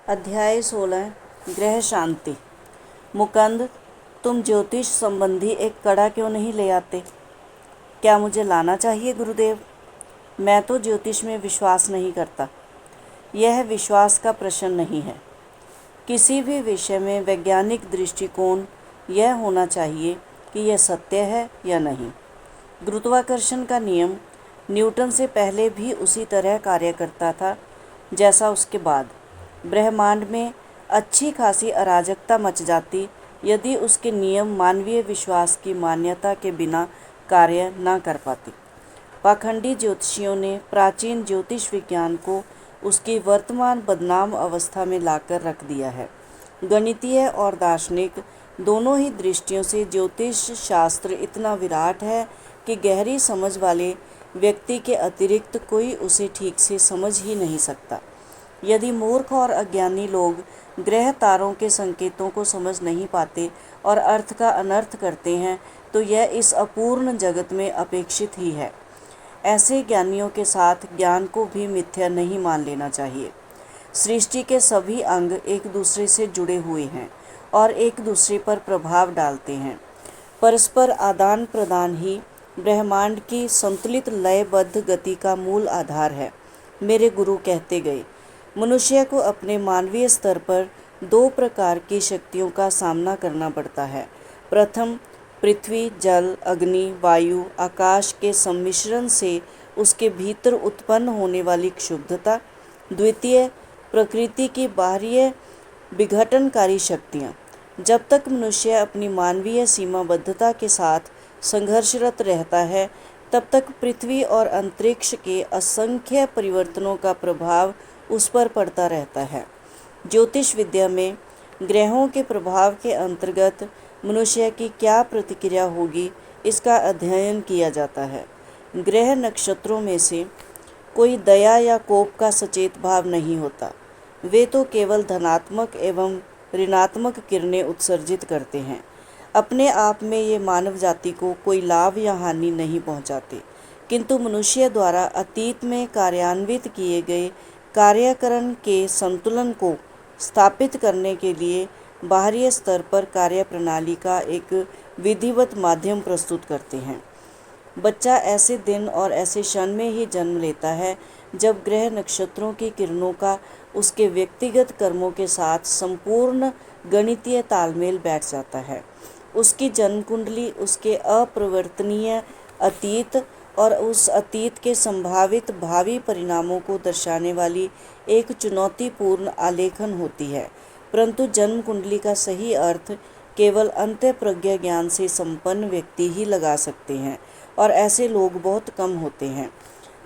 अध्याय 16 ग्रह शांति। मुकंद, तुम ज्योतिष संबंधी एक कड़ा क्यों नहीं ले आते? क्या मुझे लाना चाहिए गुरुदेव? मैं तो ज्योतिष में विश्वास नहीं करता। यह विश्वास का प्रश्न नहीं है। किसी भी विषय में वैज्ञानिक दृष्टिकोण यह होना चाहिए कि यह सत्य है या नहीं। गुरुत्वाकर्षण का नियम न्यूटन से पहले भी उसी तरह कार्य करता था जैसा उसके बाद। ब्रह्मांड में अच्छी खासी अराजकता मच जाती यदि उसके नियम मानवीय विश्वास की मान्यता के बिना कार्य न कर पाते। पाखंडी ज्योतिषियों ने प्राचीन ज्योतिष विज्ञान को उसकी वर्तमान बदनाम अवस्था में लाकर रख दिया है। गणितीय और दार्शनिक दोनों ही दृष्टियों से ज्योतिष शास्त्र इतना विराट है कि गहरी समझ वाले व्यक्ति के अतिरिक्त कोई उसे ठीक से समझ ही नहीं सकता। यदि मूर्ख और अज्ञानी लोग ग्रह तारों के संकेतों को समझ नहीं पाते और अर्थ का अनर्थ करते हैं तो यह इस अपूर्ण जगत में अपेक्षित ही है। ऐसे ज्ञानियों के साथ ज्ञान को भी मिथ्या नहीं मान लेना चाहिए। सृष्टि के सभी अंग एक दूसरे से जुड़े हुए हैं और एक दूसरे पर प्रभाव डालते हैं। परस्पर आदान प्रदान ही ब्रह्मांड की संतुलित लयबद्ध गति का मूल आधार है। मेरे गुरु कहते गए, मनुष्य को अपने मानवीय स्तर पर दो प्रकार की शक्तियों का सामना करना पड़ता है। प्रथम, पृथ्वी, जल, अग्नि, वायु, आकाश के सम्मिश्रण से उसके भीतर उत्पन्न होने वाली क्षुब्धता। द्वितीय, प्रकृति की बाहरी विघटनकारी शक्तियाँ। जब तक मनुष्य अपनी मानवीय सीमाबद्धता के साथ संघर्षरत रहता है तब तक पृथ्वी और अंतरिक्ष के असंख्य परिवर्तनों का प्रभाव उस पर पड़ता रहता है। ज्योतिष विद्या में ग्रहों के प्रभाव के अंतर्गत मनुष्य की क्या प्रतिक्रिया होगी इसका अध्ययन किया जाता है। ग्रह नक्षत्रों में से कोई दया या कोप का सचेत भाव नहीं होता। वे तो केवल धनात्मक एवं ऋणात्मक किरणें उत्सर्जित करते हैं। अपने आप में ये मानव जाति को कोई लाभ या हानि नहीं पहुंचाते, किंतु मनुष्य द्वारा अतीत में कार्यान्वित किए गए कार्यकरण के संतुलन को स्थापित करने के लिए बाहरी स्तर पर कार्य प्रणाली का एक विधिवत माध्यम प्रस्तुत करते हैं। बच्चा ऐसे दिन और ऐसे क्षण में ही जन्म लेता है जब ग्रह नक्षत्रों की किरणों का उसके व्यक्तिगत कर्मों के साथ संपूर्ण गणितीय तालमेल बैठ जाता है। उसकी जन्म कुंडली उसके अपरिवर्तनीय अतीत और उस अतीत के संभावित भावी परिणामों को दर्शाने वाली एक चुनौतीपूर्ण आलेखन होती है। परंतु जन्म कुंडली का सही अर्थ केवल अंतःप्रज्ञा ज्ञान से संपन्न व्यक्ति ही लगा सकते हैं और ऐसे लोग बहुत कम होते हैं।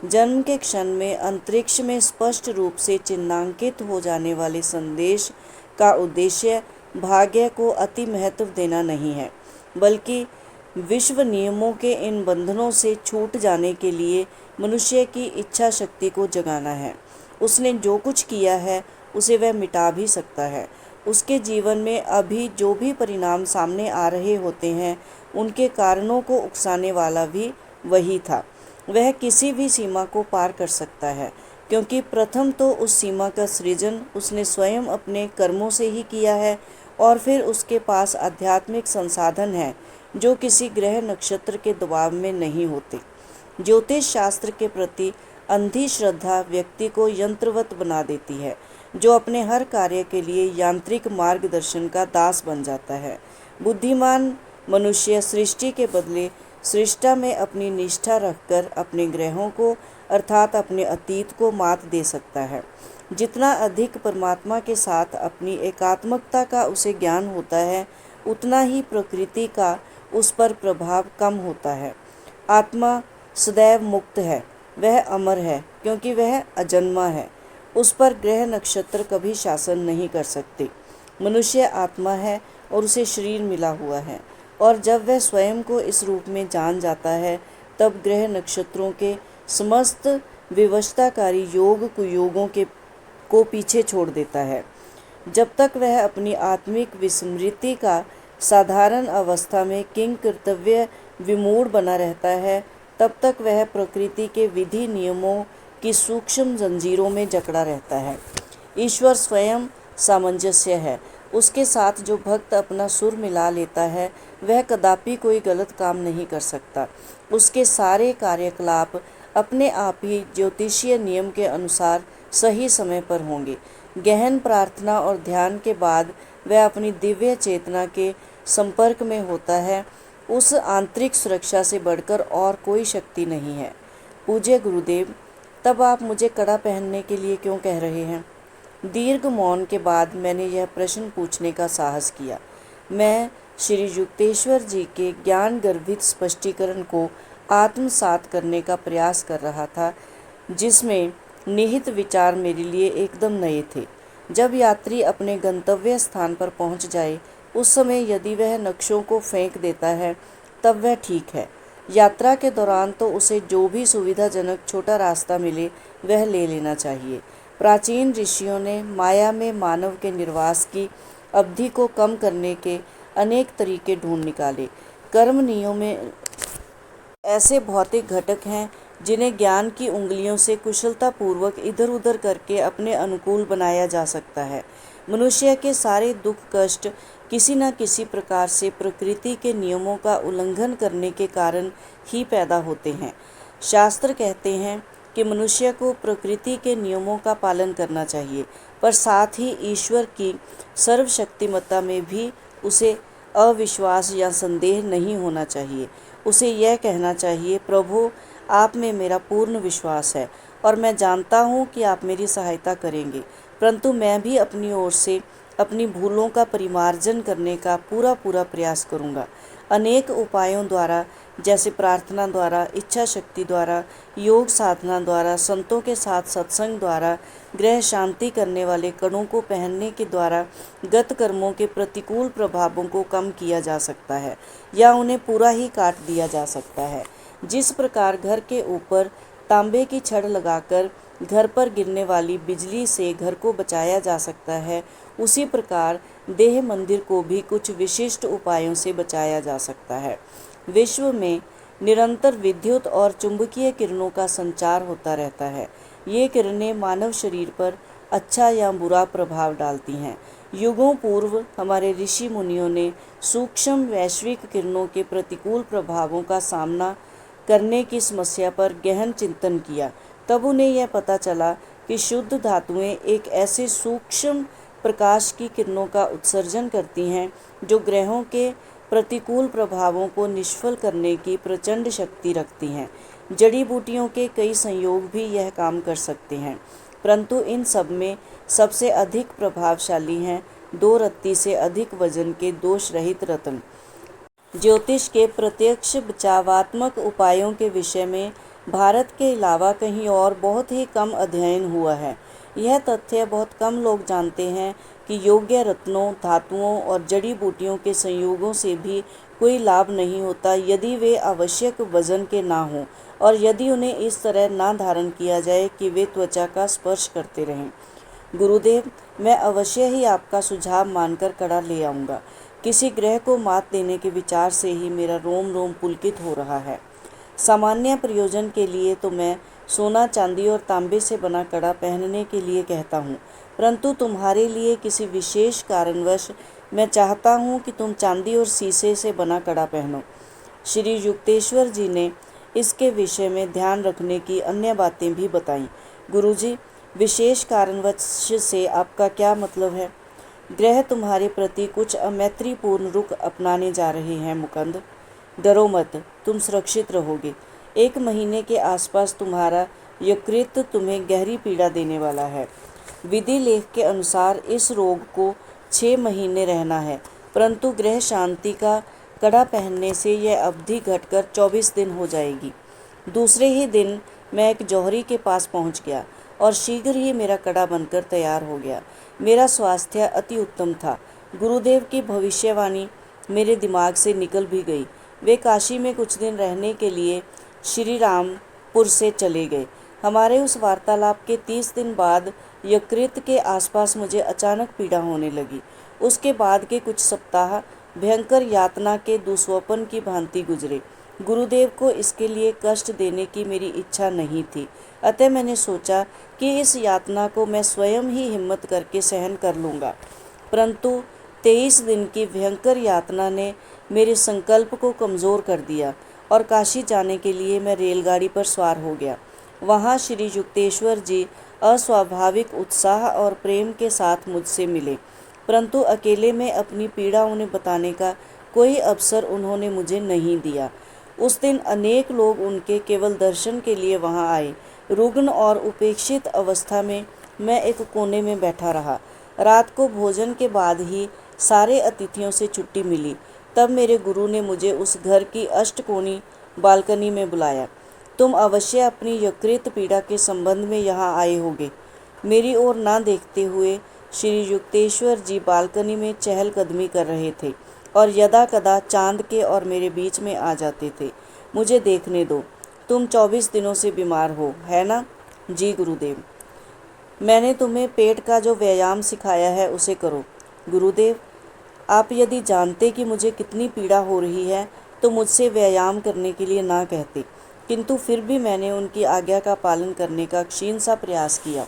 जन्म के क्षण में अंतरिक्ष में स्पष्ट रूप से चिन्हांकित हो जाने वाले संदेश का उद्देश्य भाग्य को अति महत्व देना नहीं है, बल्कि विश्व नियमों के इन बंधनों से छूट जाने के लिए मनुष्य की इच्छा शक्ति को जगाना है। उसने जो कुछ किया है उसे वह मिटा भी सकता है। उसके जीवन में अभी जो भी परिणाम सामने आ रहे होते हैं उनके कारणों को उकसाने वाला भी वही था। वह किसी भी सीमा को पार कर सकता है, क्योंकि प्रथम तो उस सीमा का सृजन उसने स्वयं अपने कर्मों से ही किया है और फिर उसके पास आध्यात्मिक संसाधन है जो किसी ग्रह नक्षत्र के दबाव में नहीं होते। ज्योतिष शास्त्र के प्रति अंधी श्रद्धा व्यक्ति को यंत्रवत बना देती है, जो अपने हर कार्य के लिए यांत्रिक मार्गदर्शन का दास बन जाता है। बुद्धिमान मनुष्य सृष्टि के बदले सृष्टा में अपनी निष्ठा रखकर अपने ग्रहों को अर्थात अपने अतीत को मात दे सकता है। जितना अधिक परमात्मा के साथ अपनी एकात्मकता का उसे ज्ञान होता है उतना ही प्रकृति का उस पर प्रभाव कम होता है। आत्मा सदैव मुक्त है, वह अमर है क्योंकि वह अजन्मा है। उस पर ग्रह नक्षत्र कभी शासन नहीं कर सकते। मनुष्य आत्मा है और उसे शरीर मिला हुआ है, और जब वह स्वयं को इस रूप में जान जाता है तब ग्रह नक्षत्रों के समस्त विवशताकारी योग कुयोगों को पीछे छोड़ देता है। जब तक वह अपनी आत्मिक विस्मृति का साधारण अवस्था में किंग कर्तव्य विमूढ़ बना रहता है तब तक वह प्रकृति के विधि नियमों की सूक्ष्म जंजीरों में जकड़ा रहता है। ईश्वर स्वयं सामंजस्य है। उसके साथ जो भक्त अपना सुर मिला लेता है वह कदापि कोई गलत काम नहीं कर सकता। उसके सारे कार्यकलाप अपने आप ही ज्योतिषीय नियम के अनुसार सही समय पर होंगे। गहन प्रार्थना और ध्यान के बाद वह अपनी दिव्य चेतना के संपर्क में होता है। उस आंतरिक सुरक्षा से बढ़कर और कोई शक्ति नहीं है। पूज्य गुरुदेव, तब आप मुझे कड़ा पहनने के लिए क्यों कह रहे हैं? दीर्घ मौन के बाद मैंने यह प्रश्न पूछने का साहस किया। मैं श्री युक्तेश्वर जी के ज्ञान गर्भित स्पष्टीकरण को आत्मसात करने का प्रयास कर रहा था, जिसमें निहित विचार मेरे लिए एकदम नए थे। जब यात्री अपने गंतव्य स्थान पर पहुंच जाए, उस समय यदि वह नक्शों को फेंक देता है तब वह ठीक है। यात्रा के दौरान तो उसे जो भी सुविधाजनक छोटा रास्ता मिले वह ले लेना चाहिए। प्राचीन ऋषियों ने माया में मानव के निर्वास की अवधि को कम करने के अनेक तरीके ढूंढ निकाले। कर्म नियमों में ऐसे भौतिक घटक हैं जिन्हें ज्ञान की उंगलियों से कुशलतापूर्वक इधर उधर करके अपने अनुकूल बनाया जा सकता है। मनुष्य के सारे दुख कष्ट किसी न किसी प्रकार से प्रकृति के नियमों का उल्लंघन करने के कारण ही पैदा होते हैं। शास्त्र कहते हैं कि मनुष्य को प्रकृति के नियमों का पालन करना चाहिए, पर साथ ही ईश्वर की सर्वशक्तिमत्ता में भी उसे अविश्वास या संदेह नहीं होना चाहिए। उसे यह कहना चाहिए, प्रभु, आप में मेरा पूर्ण विश्वास है और मैं जानता हूँ कि आप मेरी सहायता करेंगे, परंतु मैं भी अपनी ओर से अपनी भूलों का परिमार्जन करने का पूरा प्रयास करूँगा। अनेक उपायों द्वारा, जैसे प्रार्थना द्वारा, इच्छा शक्ति द्वारा, योग साधना द्वारा, संतों के साथ सत्संग द्वारा, ग्रह शांति करने वाले कणों को पहनने के द्वारा गत कर्मों के प्रतिकूल प्रभावों को कम किया जा सकता है या उन्हें पूरा ही काट दिया जा सकता है। जिस प्रकार घर के ऊपर तांबे की छड़ लगाकर घर पर गिरने वाली बिजली से घर को बचाया जा सकता है, उसी प्रकार देह मंदिर को भी कुछ विशिष्ट उपायों से बचाया जा सकता है। विश्व में निरंतर विद्युत और चुंबकीय किरणों का संचार होता रहता है। ये किरणें मानव शरीर पर अच्छा या बुरा प्रभाव डालती हैं। युगों पूर्व हमारे ऋषि मुनियों ने सूक्ष्म वैश्विक किरणों के प्रतिकूल प्रभावों का सामना करने की समस्या पर गहन चिंतन किया। तब उन्हें यह पता चला कि शुद्ध धातुएं एक ऐसे सूक्ष्म प्रकाश की किरणों का उत्सर्जन करती हैं जो ग्रहों के प्रतिकूल प्रभावों को निष्फल करने की प्रचंड शक्ति रखती हैं। जड़ी बूटियों के कई संयोग भी यह काम कर सकते हैं, परंतु इन सब में सबसे अधिक प्रभावशाली हैं 2 रत्ती से अधिक वजन के दोष रहित रत्न। ज्योतिष के प्रत्यक्ष बचावात्मक उपायों के विषय में भारत के अलावा कहीं और बहुत ही कम अध्ययन हुआ है। यह तथ्य बहुत कम लोग जानते हैं कि योग्य रत्नों, धातुओं और जड़ी बूटियों के संयोगों से भी कोई लाभ नहीं होता यदि वे आवश्यक वजन के ना हों और यदि उन्हें इस तरह ना धारण किया जाए कि वे त्वचा का स्पर्श करते रहें। गुरुदेव, मैं अवश्य ही आपका सुझाव मानकर कड़ा ले आऊँगा। किसी ग्रह को मात देने के विचार से ही मेरा रोम रोम पुलकित हो रहा है। सामान्य प्रयोजन के लिए तो मैं सोना, चांदी और तांबे से बना कड़ा पहनने के लिए कहता हूँ, परंतु तुम्हारे लिए किसी विशेष कारणवश मैं चाहता हूँ कि तुम चांदी और शीशे से बना कड़ा पहनो। श्री युक्तेश्वर जी ने इसके विषय में ध्यान रखने की अन्य बातें भी बताईं। गुरुजी, विशेष कारणवश से आपका क्या मतलब है? ग्रह तुम्हारे प्रति कुछ अमैत्रीपूर्ण रुख अपनाने जा रहे हैं मुकंद। डरो मत, तुम सुरक्षित रहोगे। 1 महीने के आसपास तुम्हारा यकृत तुम्हें गहरी पीड़ा देने वाला है। विधि लेख के अनुसार इस रोग को 6 महीने रहना है, परंतु ग्रह शांति का कड़ा पहनने से यह अवधि घटकर 24 दिन हो जाएगी। दूसरे ही दिन मैं एक जौहरी के पास पहुंच गया और शीघ्र ही मेरा कड़ा बनकर तैयार हो गया। मेरा स्वास्थ्य अति उत्तम था। गुरुदेव की भविष्यवाणी मेरे दिमाग से निकल भी गई। वे काशी में कुछ दिन रहने के लिए श्री रामपुर से चले गए। हमारे उस वार्तालाप के 30 दिन बाद यकृत के आसपास मुझे अचानक पीड़ा होने लगी। उसके बाद के कुछ सप्ताह भयंकर यातना के दुस्वप्न की भांति गुजरे। गुरुदेव को इसके लिए कष्ट देने की मेरी इच्छा नहीं थी, अतः मैंने सोचा कि इस यातना को मैं स्वयं ही हिम्मत करके सहन कर लूँगा। परंतु 23 दिन की भयंकर यातना ने मेरे संकल्प को कमज़ोर कर दिया और काशी जाने के लिए मैं रेलगाड़ी पर सवार हो गया। वहाँ श्री युक्तेश्वर जी अस्वाभाविक उत्साह और प्रेम के साथ मुझसे मिले, परंतु अकेले में अपनी पीड़ा उन्हें बताने का कोई अवसर उन्होंने मुझे नहीं दिया। उस दिन अनेक लोग उनके केवल दर्शन के लिए वहां आए। रुग्ण और उपेक्षित अवस्था में मैं एक कोने में बैठा रहा। रात को भोजन के बाद ही सारे अतिथियों से छुट्टी मिली। तब मेरे गुरु ने मुझे उस घर की अष्टकोणी बालकनी में बुलाया। तुम अवश्य अपनी यकृत पीड़ा के संबंध में यहाँ आए होगे। मेरी ओर ना देखते हुए श्री युक्तेश्वर जी बालकनी में चहलकदमी कर रहे थे और यदा कदा चांद के और मेरे बीच में आ जाते थे। मुझे देखने दो, तुम 24 दिनों से बीमार हो, है ना? जी गुरुदेव। मैंने तुम्हें पेट का जो व्यायाम सिखाया है उसे करो। गुरुदेव, आप यदि जानते कि मुझे कितनी पीड़ा हो रही है तो मुझसे व्यायाम करने के लिए ना कहते, किंतु फिर भी मैंने उनकी आज्ञा का पालन करने का क्षीण सा प्रयास किया।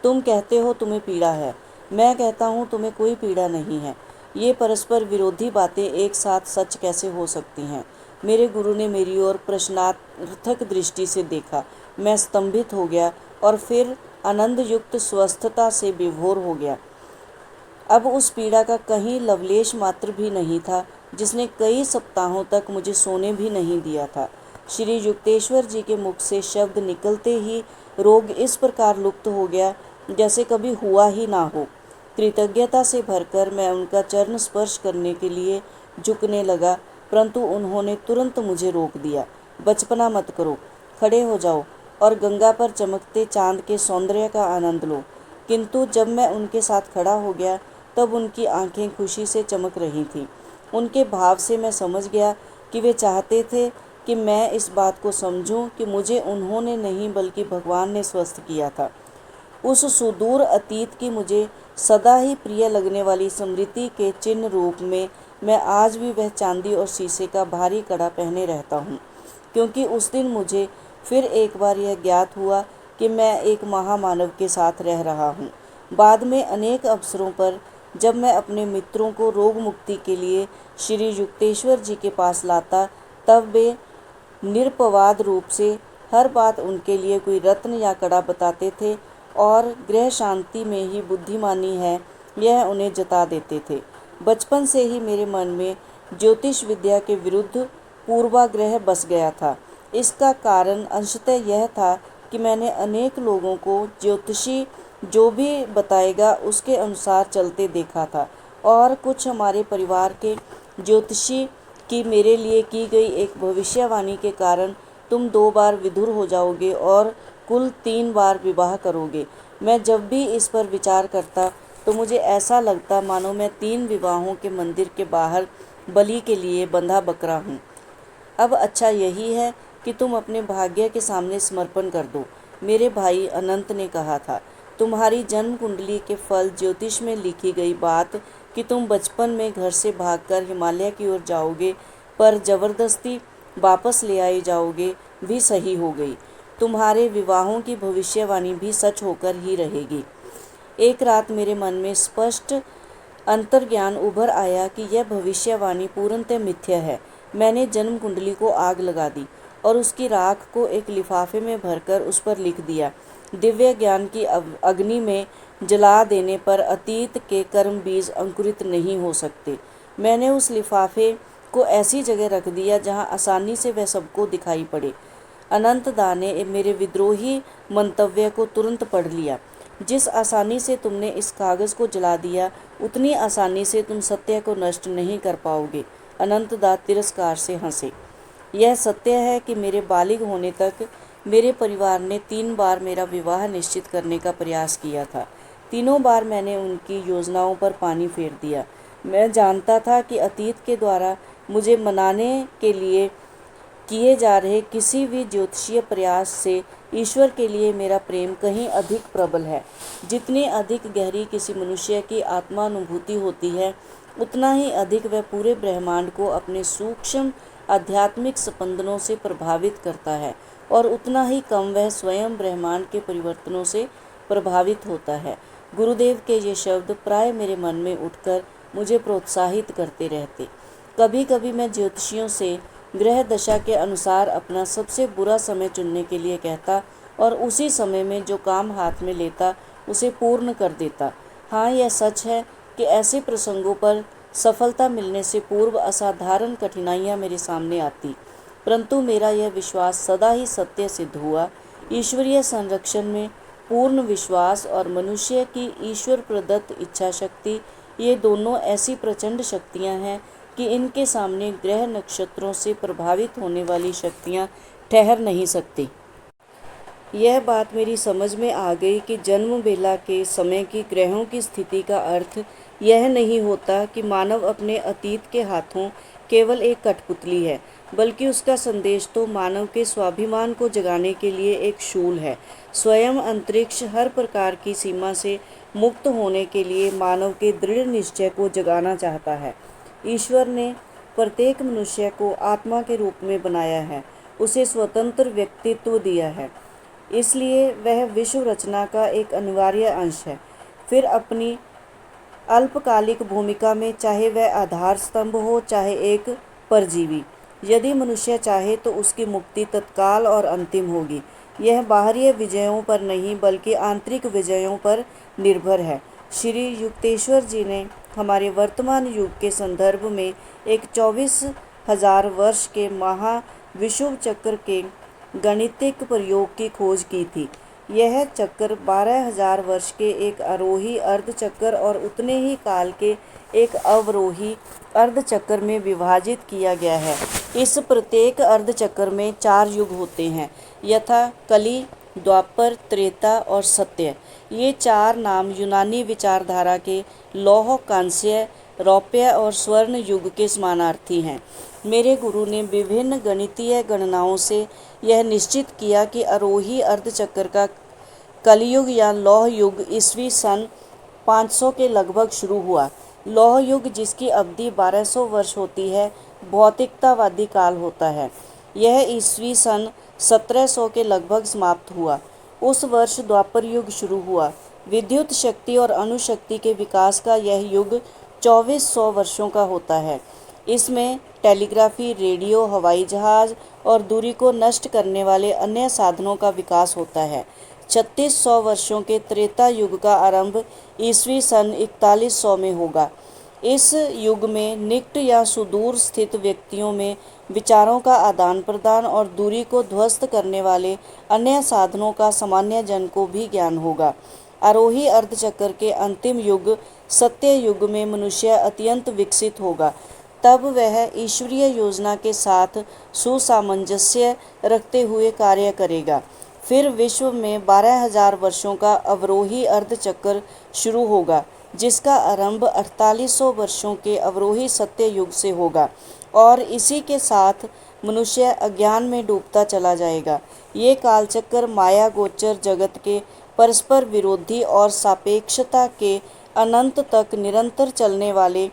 तुम कहते हो तुम्हें पीड़ा है, मैं कहता हूँ तुम्हें कोई पीड़ा नहीं है। ये परस्पर विरोधी बातें एक साथ सच कैसे हो सकती हैं? मेरे गुरु ने मेरी ओर प्रश्नार्थक दृष्टि से देखा। मैं स्तंभित हो गया और फिर आनंद युक्त स्वस्थता से विभोर हो गया। अब उस पीड़ा का कहीं लवलेश मात्र भी नहीं था जिसने कई सप्ताहों तक मुझे सोने भी नहीं दिया था। श्री युक्तेश्वर जी के मुख से शब्द निकलते ही रोग इस प्रकार लुप्त हो गया जैसे कभी हुआ ही ना हो। कृतज्ञता से भरकर मैं उनका चरण स्पर्श करने के लिए झुकने लगा, परंतु उन्होंने तुरंत मुझे रोक दिया। बचपना मत करो, खड़े हो जाओ और गंगा पर चमकते चांद के सौंदर्य का आनंद लो। किंतु जब मैं उनके साथ खड़ा हो गया तब उनकी आंखें खुशी से चमक रही थीं। उनके भाव से मैं समझ गया कि वे चाहते थे कि मैं इस बात को समझूं कि मुझे उन्होंने नहीं बल्कि भगवान ने स्वस्थ किया था। उस सुदूर अतीत की मुझे सदा ही प्रिय लगने वाली स्मृति के चिन्ह रूप में मैं आज भी वह चांदी और शीशे का भारी कड़ा पहने रहता हूँ, क्योंकि उस दिन मुझे फिर एक बार यह ज्ञात हुआ कि मैं एक महामानव के साथ रह रहा हूँ। बाद में अनेक अवसरों पर जब मैं अपने मित्रों को रोग मुक्ति के लिए श्री युक्तेश्वर जी के पास लाता, तब वे निरपवाद रूप से हर बात उनके लिए कोई रत्न या कड़ा बताते थे और गृह शांति में ही बुद्धिमानी है यह उन्हें जता देते थे। बचपन से ही मेरे मन में ज्योतिष विद्या के विरुद्ध पूर्वाग्रह बस गया था। इसका कारण अंशतः यह था कि मैंने अनेक लोगों को ज्योतिषी जो भी बताएगा उसके अनुसार चलते देखा था, और कुछ हमारे परिवार के ज्योतिषी की मेरे लिए की गई एक भविष्यवाणी के कारण तुम 2 बार विधुर हो जाओगे और कुल 3 बार विवाह करोगे। मैं जब भी इस पर विचार करता तो मुझे ऐसा लगता मानो मैं 3 विवाहों के मंदिर के बाहर बलि के लिए बंधा बकरा हूँ। अब अच्छा यही है कि तुम अपने भाग्य के सामने समर्पण कर दो। मेरे भाई अनंत ने कहा था, तुम्हारी जन्म कुंडली के फल ज्योतिष में लिखी गई बात कि तुम बचपन में घर से भागकर हिमालय की ओर जाओगे पर जबरदस्ती वापस ले आए जाओगे भी सही हो गई। तुम्हारे विवाहों की भविष्यवाणी भी सच होकर ही रहेगी। एक रात मेरे मन में स्पष्ट अंतर्ज्ञान उभर आया कि यह भविष्यवाणी पूर्णतः मिथ्या है। मैंने जन्म कुंडली को आग लगा दी और उसकी राख को एक लिफाफे में भरकर उस पर लिख दिया, दिव्य ज्ञान की अग्नि में जला देने पर अतीत के कर्म बीज अंकुरित नहीं हो सकते। मैंने उस लिफाफे को ऐसी जगह रख दिया जहां आसानी से वह सबको दिखाई पड़े। अनंतदा ने मेरे विद्रोही मंतव्य को तुरंत पढ़ लिया। जिस आसानी से तुमने इस कागज़ को जला दिया, उतनी आसानी से तुम सत्य को नष्ट नहीं कर पाओगे। अनंतदा तिरस्कार से हंसे। यह सत्य है कि मेरे बालिग होने तक मेरे परिवार ने 3 बार मेरा विवाह निश्चित करने का प्रयास किया था। तीनों बार मैंने उनकी योजनाओं पर पानी फेर दिया। मैं जानता था कि अतीत के द्वारा मुझे मनाने के लिए किए जा रहे किसी भी ज्योतिषीय प्रयास से ईश्वर के लिए मेरा प्रेम कहीं अधिक प्रबल है। जितनी अधिक गहरी किसी मनुष्य की आत्मानुभूति होती है, उतना ही अधिक वह पूरे ब्रह्मांड को अपने सूक्ष्म आध्यात्मिक स्पंदनों से प्रभावित करता है और उतना ही कम वह स्वयं ब्रह्मांड के परिवर्तनों से प्रभावित होता है। गुरुदेव के ये शब्द प्राय मेरे मन में उठकर मुझे प्रोत्साहित करते रहते। कभी कभी मैं ज्योतिषियों से ग्रह दशा के अनुसार अपना सबसे बुरा समय चुनने के लिए कहता और उसी समय में जो काम हाथ में लेता उसे पूर्ण कर देता। हाँ, यह सच है कि ऐसे प्रसंगों पर सफलता मिलने से पूर्व असाधारण कठिनाइयाँ मेरे सामने आती, परंतु मेरा यह विश्वास सदा ही सत्य सिद्ध हुआ। ईश्वरीय संरक्षण में पूर्ण विश्वास और मनुष्य की ईश्वर प्रदत्त इच्छा शक्ति, ये दोनों ऐसी प्रचंड शक्तियाँ हैं कि इनके सामने ग्रह नक्षत्रों से प्रभावित होने वाली शक्तियाँ ठहर नहीं सकती। यह बात मेरी समझ में आ गई कि जन्म बेला के समय की ग्रहों की स्थिति का अर्थ यह नहीं होता कि मानव अपने अतीत के हाथों केवल एक कठपुतली है, बल्कि उसका संदेश तो मानव के स्वाभिमान को जगाने के लिए एक शूल है। स्वयं अंतरिक्ष हर प्रकार की सीमा से मुक्त होने के लिए मानव के दृढ़ निश्चय को जगाना चाहता है। ईश्वर ने प्रत्येक मनुष्य को आत्मा के रूप में बनाया है, उसे स्वतंत्र व्यक्तित्व दिया है, इसलिए वह विश्व रचना का एक अनिवार्य अंश है। फिर अपनी अल्पकालिक भूमिका में चाहे वह आधार स्तंभ हो, चाहे एक परजीवी, यदि मनुष्य चाहे तो उसकी मुक्ति तत्काल और अंतिम होगी। यह बाहरी विजयों पर नहीं बल्कि आंतरिक विजयों पर निर्भर है। श्री युक्तेश्वर जी ने हमारे वर्तमान युग के संदर्भ में एक 24,000 वर्ष के महाविषुव चक्र के गणितिक प्रयोग की खोज की थी। यह चक्र 12,000 वर्ष के एक आरोही अर्धचक्र और उतने ही काल के एक अवरोही अर्धचक्र में विभाजित किया गया है। इस प्रत्येक अर्धचक्र में 4 युग होते हैं, यथा कली, द्वापर, त्रेता और सत्य। ये 4 नाम यूनानी विचारधारा के लौह, कांस्य, रौप्य और स्वर्ण युग के समानार्थी हैं। मेरे गुरु ने विभिन्न गणितीय गणनाओं से यह निश्चित किया कि आरोही अर्धचक्र का कलयुग या लौह युग ईस्वी सन 500 के लगभग शुरू हुआ। लौह युग, जिसकी अवधि 1200 वर्ष होती है, भौतिकतावादी काल होता है। यह ईस्वी सन 1700 के लगभग समाप्त हुआ। उस वर्ष द्वापर युग शुरू हुआ। विद्युत शक्ति और अणुशक्ति के विकास का यह युग 2400 वर्षों का होता है। इसमें टेलीग्राफी, रेडियो, हवाई जहाज और दूरी को नष्ट करने वाले अन्य साधनों का विकास होता है। 3600 वर्षों के त्रेता युग का आरंभ ईस्वी सन 4100 में होगा। इस युग में निकट या सुदूर स्थित व्यक्तियों में विचारों का आदान प्रदान और दूरी को ध्वस्त करने वाले अन्य साधनों का सामान्य जन को भी ज्ञान होगा। आरोही अर्धचक्र के अंतिम युग सत्य युग में मनुष्य अत्यंत विकसित होगा। तब वह ईश्वरीय योजना के साथ सुसामंजस्य रखते हुए कार्य करेगा। फिर विश्व में 12,000 वर्षों का अवरोही अर्धचक्र शुरू होगा, जिसका आरंभ 4800 वर्षों के अवरोही सत्य युग से होगा और इसी के साथ मनुष्य अज्ञान में डूबता चला जाएगा। ये कालचक्र माया गोचर जगत के परस्पर विरोधी और सापेक्षता के अनंत तक निरंतर चलने वाले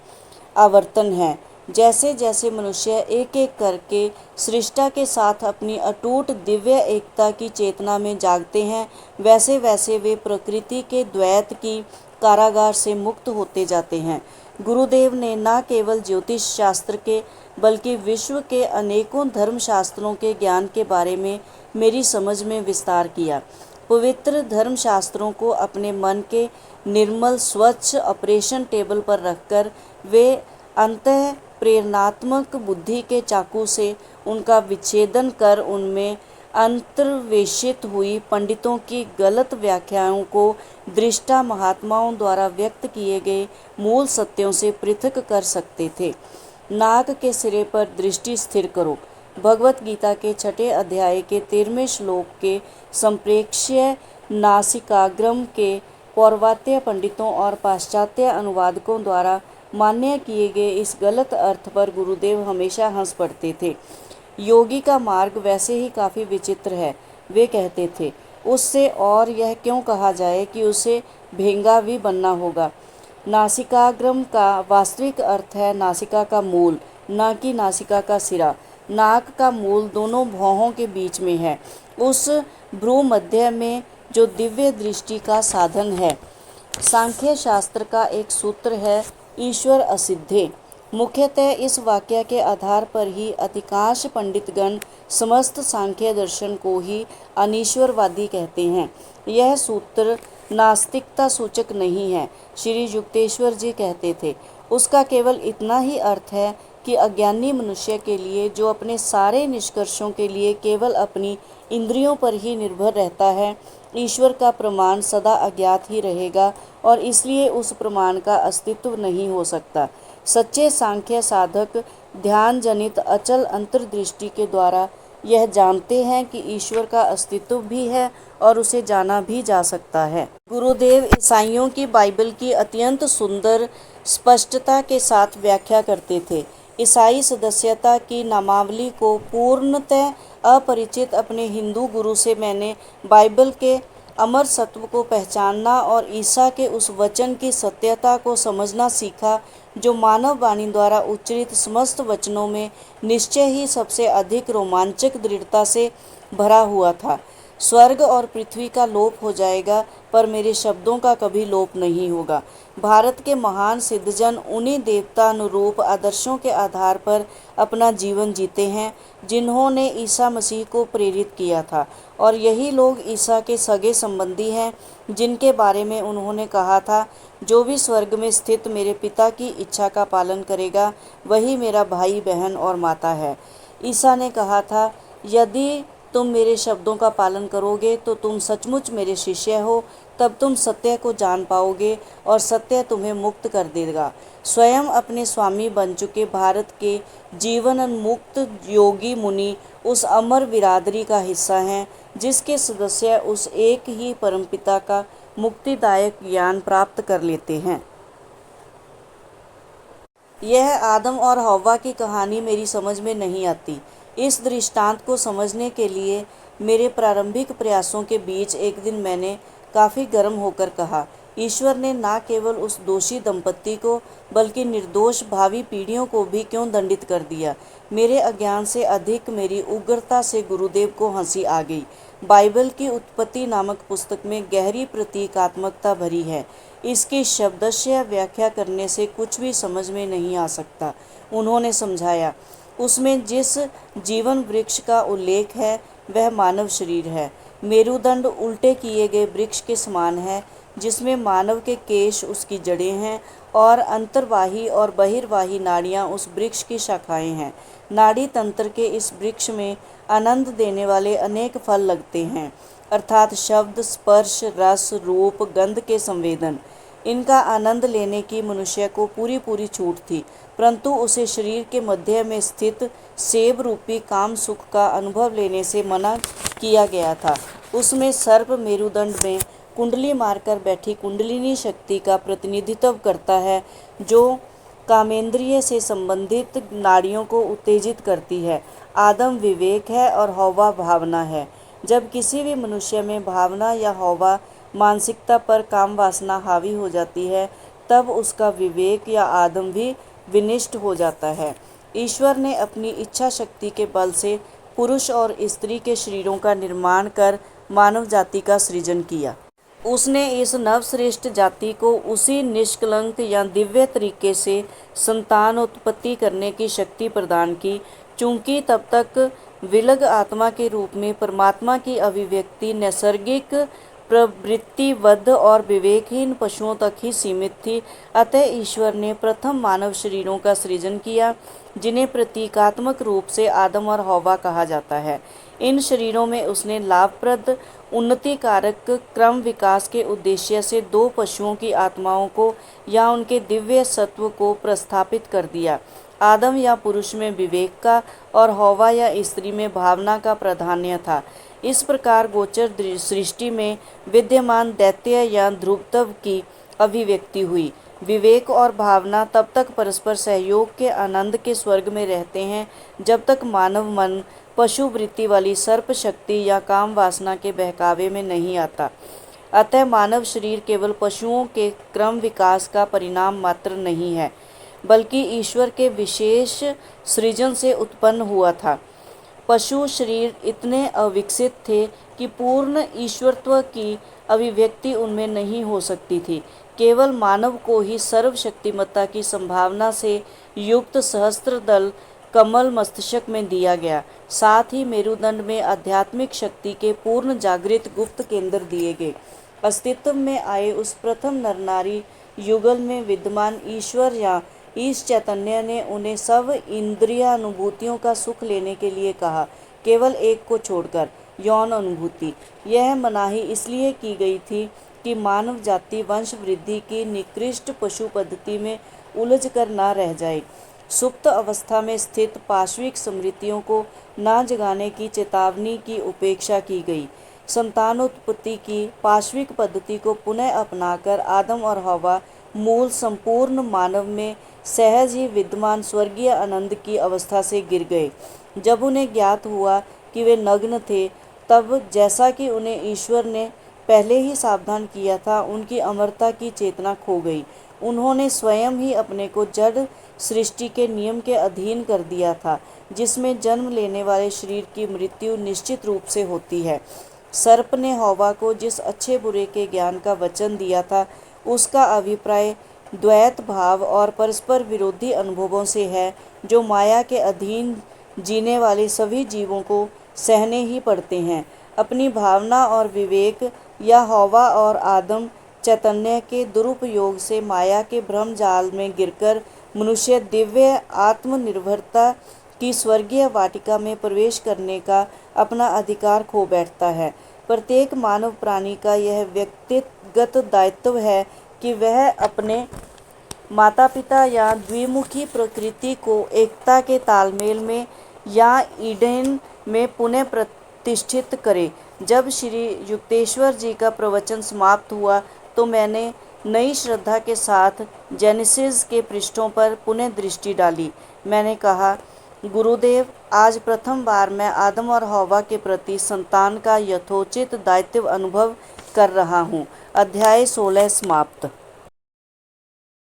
आवर्तन हैं। जैसे जैसे मनुष्य एक एक करके सृष्टा के साथ अपनी अटूट दिव्य एकता की चेतना में जागते हैं, वैसे वैसे वे प्रकृति के द्वैत की कारागार से मुक्त होते जाते हैं। गुरुदेव ने न केवल ज्योतिष शास्त्र के बल्कि विश्व के अनेकों धर्मशास्त्रों के ज्ञान के बारे में मेरी समझ में विस्तार किया। पवित्र धर्मशास्त्रों को अपने मन के निर्मल स्वच्छ ऑपरेशन टेबल पर रखकर वे अंतः प्रेरणात्मक बुद्धि के चाकू से उनका विच्छेदन कर उनमें अंतर्वेशित हुई पंडितों की गलत व्याख्याओं को दृष्टा महात्माओं द्वारा व्यक्त किए गए मूल सत्यों से पृथक कर सकते थे। नाक के सिरे पर दृष्टि स्थिर करो। भगवत गीता के 6 अध्याय के 13वें श्लोक के संप्रेक्ष्य नासिकाग्रम के पौर्वात्य पंडितों और पाश्चात्य अनुवादकों द्वारा मान्य किए गए इस गलत अर्थ पर गुरुदेव हमेशा हंस पड़ते थे। योगी का मार्ग वैसे ही काफ़ी विचित्र है, वे कहते थे। उससे और यह क्यों कहा जाए कि उसे भेंगा भी बनना होगा। नासिकाग्रम का वास्तविक अर्थ है नासिका का मूल, न कि नासिका का सिरा। नाक का मूल दोनों भौहों के बीच में है, उस भ्रू मध्य में जो दिव्य दृष्टि का साधन है। सांख्य शास्त्र का एक सूत्र है, ईश्वर असिद्धे। मुख्यतः इस वाक्य के आधार पर ही अधिकांश पंडितगण समस्त सांख्य दर्शन को ही अनीश्वरवादी कहते हैं। यह सूत्र नास्तिकता सूचक नहीं है, श्री युक्तेश्वर जी कहते थे। उसका केवल इतना ही अर्थ है कि अज्ञानी मनुष्य के लिए, जो अपने सारे निष्कर्षों के लिए केवल अपनी इंद्रियों पर ही निर्भर रहता है, ईश्वर का प्रमाण सदा अज्ञात ही रहेगा और इसलिए उस प्रमाण का अस्तित्व नहीं हो सकता। सच्चे सांख्य साधक ध्यान जनित अचल अंतर्दृष्टि के द्वारा यह जानते हैं कि ईश्वर का अस्तित्व भी है और उसे जाना भी जा सकता है। गुरुदेव ईसाइयों की बाइबल की अत्यंत सुंदर स्पष्टता के साथ व्याख्या करते थे। ईसाई सदस्यता की नामावली को पूर्णतः अपरिचित अपने हिंदू गुरु से मैंने बाइबल के अमर सत्व को पहचानना और ईसा के उस वचन की सत्यता को समझना सीखा, जो मानव वाणी द्वारा उच्चरित समस्त वचनों में निश्चय ही सबसे अधिक रोमांचक दृढ़ता से भरा हुआ था। स्वर्ग और पृथ्वी का लोप हो जाएगा, पर मेरे शब्दों का कभी लोप नहीं होगा। भारत के महान सिद्धजन उन्हीं देवतानुरूप आदर्शों के आधार पर अपना जीवन जीते हैं, जिन्होंने ईसा मसीह को प्रेरित किया था, और यही लोग ईसा के सगे संबंधी हैं, जिनके बारे में उन्होंने कहा था, जो भी स्वर्ग में स्थित मेरे पिता की इच्छा का पालन करेगा, वही मेरा भाई, बहन और माता है। ईसा ने कहा था, यदि तुम मेरे शब्दों का पालन करोगे तो तुम सचमुच मेरे शिष्य हो, तब तुम सत्य को जान पाओगे और सत्य तुम्हें मुक्त कर देगा। स्वयं अपने स्वामी बन चुके भारत के जीवनोन्मुक्त योगी मुनि उस अमर बिरादरी का हिस्सा हैं, जिसके सदस्य उस एक ही परमपिता का मुक्तिदायक ज्ञान प्राप्त कर लेते हैं। यह आदम और हव्वा की कहानी मेरी समझ में नहीं आती। इस दृष्टांत को समझने के लिए मेरे प्रारंभिक प्रयासों के बीच एक दिन मैंने काफ़ी गर्म होकर कहा, ईश्वर ने न केवल उस दोषी दंपत्ति को बल्कि निर्दोष भावी पीढ़ियों को भी क्यों दंडित कर दिया। मेरे अज्ञान से अधिक मेरी उग्रता से गुरुदेव को हंसी आ गई। बाइबल की उत्पत्ति नामक पुस्तक में गहरी प्रतीकात्मकता भरी है। इसकी शब्दशः व्याख्या करने से कुछ भी समझ में नहीं आ सकता। उन्होंने समझाया, उसमें जिस जीवन वृक्ष का उल्लेख है वह मानव शरीर है। मेरुदंड उल्टे किए गए वृक्ष के समान है, जिसमें मानव के केश उसकी जड़ें हैं और अंतर्वाही और बहिर्वाही नाड़ियाँ उस वृक्ष की शाखाएं हैं। नाड़ी तंत्र के इस वृक्ष में आनंद देने वाले अनेक फल लगते हैं, अर्थात शब्द, स्पर्श, रस, रूप, गंध के संवेदन। इनका आनंद लेने की मनुष्य को पूरी छूट थी, परंतु उसे शरीर के मध्य में स्थित सेब रूपी काम सुख का अनुभव लेने से मना किया गया था। उसमें सर्प मेरुदंड में कुंडली मारकर बैठी कुंडलिनी शक्ति का प्रतिनिधित्व करता है, जो कामेंद्रिय से संबंधित नाड़ियों को उत्तेजित करती है। आदम विवेक है और हव्वा भावना है। जब किसी भी मनुष्य में भावना या हव्वा मानसिकता पर काम वासना हावी हो जाती है, तब उसका विवेक या आदम भी विनिष्ट हो जाता है। ईश्वर ने अपनी इच्छा शक्ति के बल से पुरुष और स्त्री के शरीरों का निर्माण कर मानव जाति का सृजन किया। उसने इस नवश्रेष्ठ जाति को उसी निष्कलंक या दिव्य तरीके से संतान उत्पत्ति करने की शक्ति प्रदान की, चूँकि तब तक विलग आत्मा के रूप में परमात्मा की अभिव्यक्ति नैसर्गिक प्रवृत्तिबद्ध और विवेकहीन पशुओं तक ही सीमित थी। अतः ईश्वर ने प्रथम मानव शरीरों का सृजन किया, जिन्हें प्रतीकात्मक रूप से आदम और हव्वा कहा जाता है। इन शरीरों में उसने लाभप्रद उन्नति कारक क्रम विकास के उद्देश्य से दो पशुओं की आत्माओं को या उनके दिव्य सत्व को प्रस्थापित कर दिया। आदम या पुरुष में विवेक का और हव्वा या स्त्री में भावना का प्राधान्य था। इस प्रकार गोचर सृष्टि में विद्यमान दैत्य या ध्रुवत्व की अभिव्यक्ति हुई। विवेक और भावना तब तक परस्पर सहयोग के आनंद के स्वर्ग में रहते हैं, जब तक मानव मन पशु वृत्ति वाली सर्प शक्ति या काम वासना के बहकावे में नहीं आता। अतः मानव शरीर केवल पशुओं के क्रम विकास का परिणाम मात्र नहीं है, बल्कि ईश्वर के विशेष सृजन से उत्पन्न हुआ था। पशु शरीर इतने अविकसित थे कि पूर्ण ईश्वरत्व की अभिव्यक्ति उनमें नहीं हो सकती थी। केवल मानव को ही सर्वशक्तिमत्ता की संभावना से युक्त सहस्त्रदल कमल मस्तिष्क में दिया गया। साथ ही मेरुदंड में आध्यात्मिक शक्ति के पूर्ण जागृत गुप्त केंद्र दिए गए। अस्तित्व में आए उस प्रथम नर नारी युगल में विद्यमान ईश्वर या ईश चैतन्य ने उन्हें सब इंद्रियानुभूतियों का सुख लेने के लिए कहा, केवल एक को छोड़कर, यौन अनुभूति। यह मनाही इसलिए की गई थी कि मानव जाति वंश वृद्धि की निकृष्ट पशु पद्धति में उलझ कर न रह जाए। सुप्त अवस्था में स्थित पाश्विक स्मृतियों को न जगाने की चेतावनी की उपेक्षा की गई। संतानोत्पत्ति की पाश्विक पद्धति को पुनः अपनाकर आदम और हव्वा मूल संपूर्ण मानव में सहज ही विद्यमान स्वर्गीय आनंद की अवस्था से गिर गए। जब उन्हें ज्ञात हुआ कि वे नग्न थे, तब जैसा कि उन्हें ईश्वर ने पहले ही सावधान किया था, उनकी अमरता की चेतना खो गई। उन्होंने स्वयं ही अपने को जड़ सृष्टि के नियम के अधीन कर दिया था, जिसमें जन्म लेने वाले शरीर की मृत्यु निश्चित रूप से होती है। सर्प ने हव्वा को जिस अच्छे बुरे के ज्ञान का वचन दिया था, उसका अभिप्राय द्वैत भाव और परस्पर विरोधी अनुभवों से है, जो माया के अधीन जीने वाले सभी जीवों को सहने ही पड़ते हैं। अपनी भावना और विवेक या हव्वा और आदम चैतन्य के दुरुपयोग से माया के भ्रम जाल में गिरकर मनुष्य दिव्य आत्मनिर्भरता की स्वर्गीय वाटिका में प्रवेश करने का अपना अधिकार खो बैठता है। प्रत्येक मानव प्राणी का यह व्यक्तिगत दायित्व है कि वह अपने माता पिता या द्विमुखी प्रकृति को एकता के तालमेल में या ईडेन में पुनः प्रतिष्ठित करे। जब श्री युक्तेश्वर जी का प्रवचन समाप्त हुआ तो मैंने नई श्रद्धा के साथ जेनेसिस के पृष्ठों पर पुनः दृष्टि डाली। मैंने कहा, गुरुदेव, आज प्रथम बार मैं आदम और हव्वा के प्रति संतान का यथोचित दायित्व अनुभव कर रहा हूँ। अध्याय 16 समाप्त।